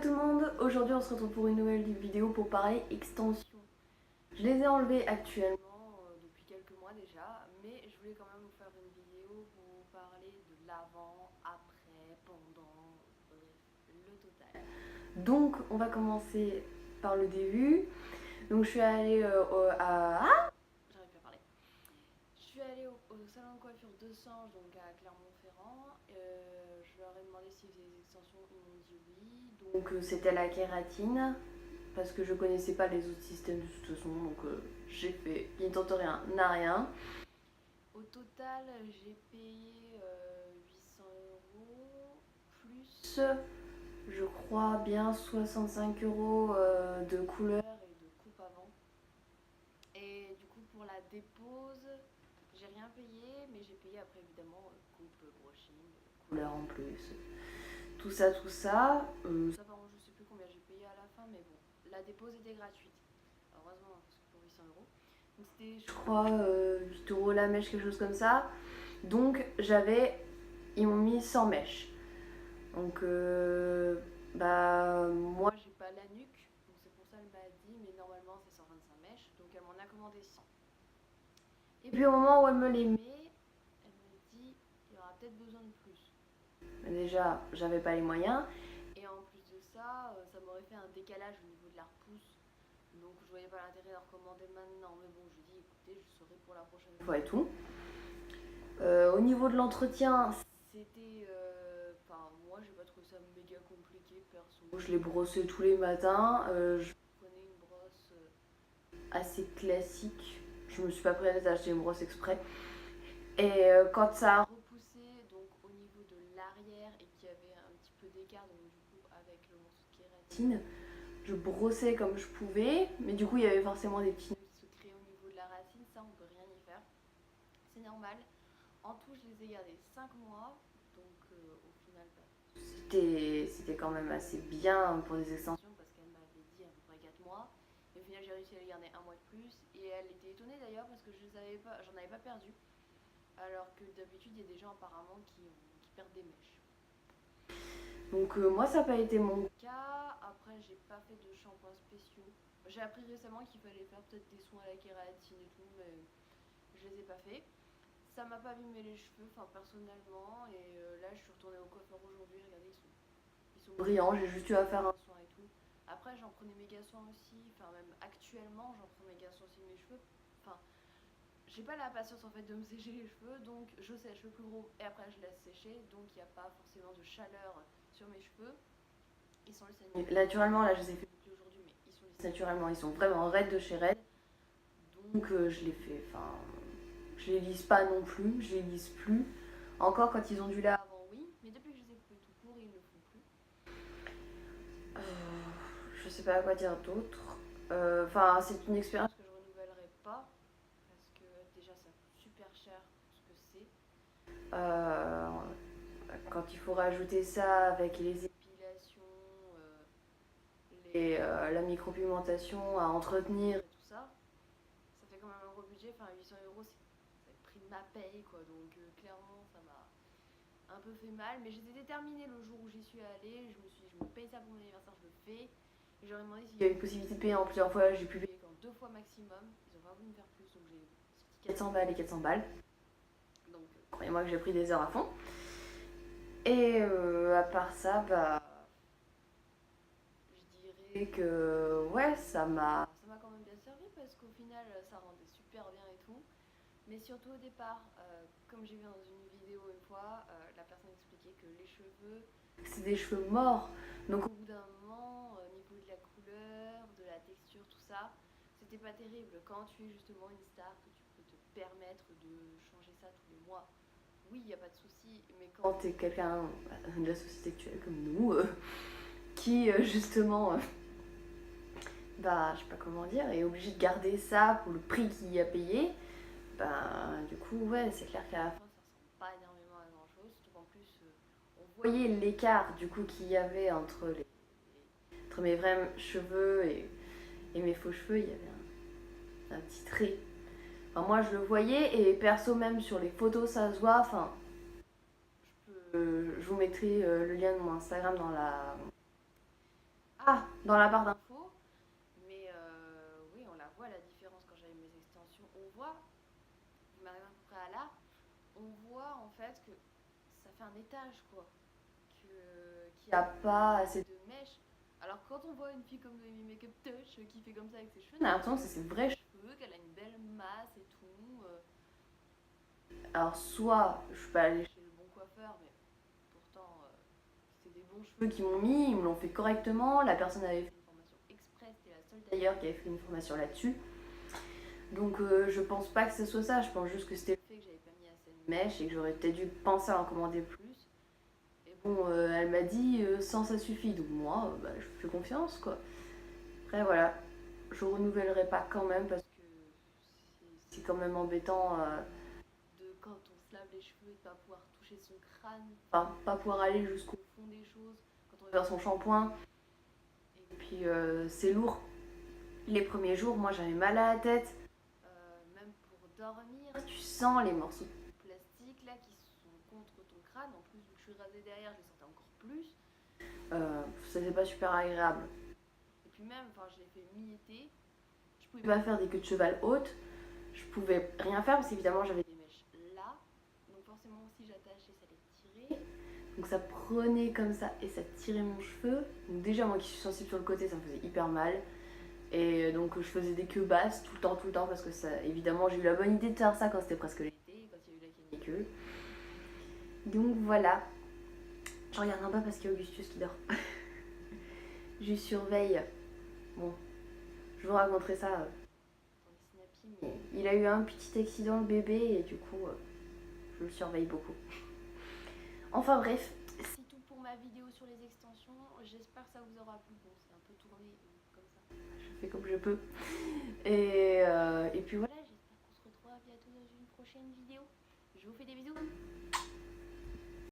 tout le monde, aujourd'hui on se retrouve pour une nouvelle vidéo pour parler extensions. Je les ai enlevées actuellement depuis quelques mois déjà, mais je voulais quand même vous faire une vidéo pour vous parler de l'avant, après, pendant, bref, le total. Donc on va commencer par le début. Donc je suis allée j'arrive plus à parler. Je suis allée au salon de coiffure de Sange, donc à Clermont-Ferrand. Je leur ai demandé s'ils faisaient des extensions, ils m'ont dit oui. Donc c'était la kératine, parce que je connaissais pas les autres systèmes de toute façon, donc j'ai fait qui ne tente rien, n'a rien. Au total, j'ai payé 800 euros, plus je crois bien 65 euros de couleur et de coupe avant. Et du coup, pour la dépose, j'ai rien payé, mais j'ai payé après évidemment coupe, brushing, couleur en plus, tout ça, tout ça. Ça par contre, je sais plus combien j'ai payé à la fin, mais bon, la dépose était gratuite. Heureusement, parce que pour 800 euros. Donc c'était, je crois, 8 euros la mèche, quelque chose comme ça. Donc ils m'ont mis 100 mèches. Donc, moi j'ai pas la nuque, donc c'est pour ça qu'elle m'a dit, mais normalement c'est 125 mèches, donc elle m'en a commandé 100. Et puis au moment où elle me les met, elle me dit il y aura peut-être besoin de plus. Mais déjà, j'avais pas les moyens, et en plus de ça, ça m'aurait fait un décalage au niveau de la repousse. Donc je voyais pas l'intérêt de recommander maintenant, mais bon, je dis écoutez, je saurai pour la prochaine fois et tout. Au niveau de l'entretien, c'était. Enfin, moi j'ai pas trouvé ça méga compliqué perso. Je les brossais tous les matins. Je prenais une brosse assez classique. Je me suis pas pris la tête à acheter une brosse exprès. Et quand ça a repoussé, donc au niveau de l'arrière et qu'il y avait un petit peu d'écart, donc du coup avec le morceau de kératine, je brossais comme je pouvais. Mais du coup, il y avait forcément des petits nœuds qui se créaient au niveau de la racine. Ça, on peut rien y faire. C'est normal. En tout, je les ai gardés 5 mois, donc au final, c'était quand même assez bien pour des extensions parce qu'elle m'avait dit à peu près 4 mois. Et au final, j'ai réussi à les garder un mois de plus. Et elle était étonnée d'ailleurs parce que j'en avais pas perdu. Alors que d'habitude, il y a des gens apparemment qui perdent des mèches. Donc moi, ça n'a pas été mon cas. Après, j'ai pas fait de shampoings spéciaux. J'ai appris récemment qu'il fallait faire peut-être des soins à la kératine et tout, mais je les ai pas fait. Ça m'a pas abîmé les cheveux, enfin personnellement, et là je suis retournée au coiffeur aujourd'hui, regardez, ils sont brillants, j'ai juste eu à faire un soin et tout. Après j'en prenais méga soin aussi, enfin même actuellement j'en prends méga soin aussi de mes cheveux. Enfin, j'ai pas la patience en fait de me sécher les cheveux, donc je sèche le plus gros et après je laisse sécher, donc il n'y a pas forcément de chaleur sur mes cheveux. Ils sont lissés naturellement, là je les ai fait boucler aujourd'hui, mais ils sont lissés naturellement, ils sont vraiment raides de chez raides. Donc je les fais, enfin je les lisse pas non plus, je les lisse plus. Encore quand ils ont du lait avant, oui, mais depuis que je les ai coupés tout court, ils ne le font plus. Je sais pas à quoi dire d'autre. Enfin, c'est une expérience que je renouvellerai pas parce que déjà ça coûte super cher ce que c'est. Quand il faut rajouter ça avec les épilations, la micropigmentation à entretenir et tout ça, ça fait quand même un gros budget. Enfin, 800 euros, c'est le prix de ma paye, quoi. Donc, clairement, ça m'a un peu fait mal. Mais j'étais déterminée le jour où j'y suis allée. Je me suis dit, je me paye ça pour mon anniversaire, je le fais. Et j'aurais demandé s'il y avait une possibilité de payer en plusieurs fois. J'ai pu payer qu'en 2 fois maximum. Ils ont pas voulu me faire plus, donc j'ai sorti 400 balles et 400 balles. Donc, croyez-moi que j'ai pris des heures à fond. Et à part ça, je dirais que ouais, ça m'a quand même bien servi parce qu'au final, ça rendait super bien et tout. Mais surtout au départ, comme j'ai vu dans une vidéo une fois, la personne expliquait que les cheveux, c'est des cheveux morts. Donc au bout d'un moment, au niveau de la couleur, de la texture, tout ça, c'était pas terrible. Quand tu es justement une star, que tu peux te permettre de changer ça tous les mois, oui, il n'y a pas de souci. Mais quand tu es quelqu'un de la société actuelle comme nous, qui justement, je sais pas comment dire, est obligé de garder ça pour le prix qu'il a payé, du coup, ouais, c'est clair qu'à la fin, ça ressemble pas énormément à grand chose. Surtout qu'en plus, on voyait l'écart du coup qu'il y avait entre mes vrais cheveux et mes faux cheveux. Il y avait un petit trait. Enfin, moi, je le voyais et perso, même sur les photos, ça se voit. Enfin, je vous mettrai le lien de mon Instagram dans la barre d'infos. Mais oui, on la voit la différence quand j'avais mes extensions. On voit, je m'arrive à peu près à là, on voit en fait que ça fait un étage quoi. Qu'il n'y a pas assez de mèches. Alors quand on voit une fille comme Noémie Makeup Touch qui fait comme ça avec ses cheveux, on a l'impression que c'est ses vrais cheveux, qu'elle a une belle masse et tout. Alors soit je suis pas allée chez le bon coiffeur, mais pourtant c'était des bons cheveux qu'ils m'ont mis, ils me l'ont fait correctement. La personne avait fait une formation express, c'était la seule d'ailleurs qui avait fait une formation là-dessus. Donc je pense pas que ce soit ça, je pense juste que c'était le fait que j'avais pas mis assez de mèches et que j'aurais peut-être dû penser à en commander plus. Et bon, elle m'a dit 100 ça suffit, donc moi bah, je fais confiance quoi. Après voilà, je renouvellerai pas quand même parce que c'est quand même embêtant de quand on se lave les cheveux de pas pouvoir toucher son crâne, enfin pas pouvoir aller jusqu'au fond des choses quand on veut faire son shampoing. Et puis c'est lourd. Les premiers jours, moi j'avais mal à la tête, même pour dormir. Tu sens les morceaux de plastique là qui sont contre ton crâne. En plus, vu que je suis rasée derrière, je les sentais encore plus. C'était pas super agréable. Et puis même, enfin, je l'ai fait mi-été. Je pouvais pas faire des queues de cheval hautes. Je pouvais rien faire parce qu'évidemment j'avais des mèches là. Donc forcément si j'attachais, ça les tirait. Donc ça prenait comme ça et ça tirait mon cheveu. Donc déjà moi qui suis sensible sur le côté, ça me faisait hyper mal. Et donc je faisais des queues basses tout le temps parce que ça, évidemment j'ai eu la bonne idée de faire ça quand c'était presque l'été, quand il y a eu la canicule. Donc voilà. Je regarde en bas parce qu'il y a Augustus qui dort. Je surveille. Bon, je vous raconterai ça dans les snappy, mais il a eu un petit accident le bébé et du coup je le surveille beaucoup. Enfin bref, c'est tout pour ma vidéo sur les extensions. J'espère que ça vous aura plu. Bon, c'est un peu tourné comme ça. Je fais comme je peux. Et puis voilà, j'espère qu'on se retrouvera bientôt dans une prochaine vidéo. Je vous fais des bisous.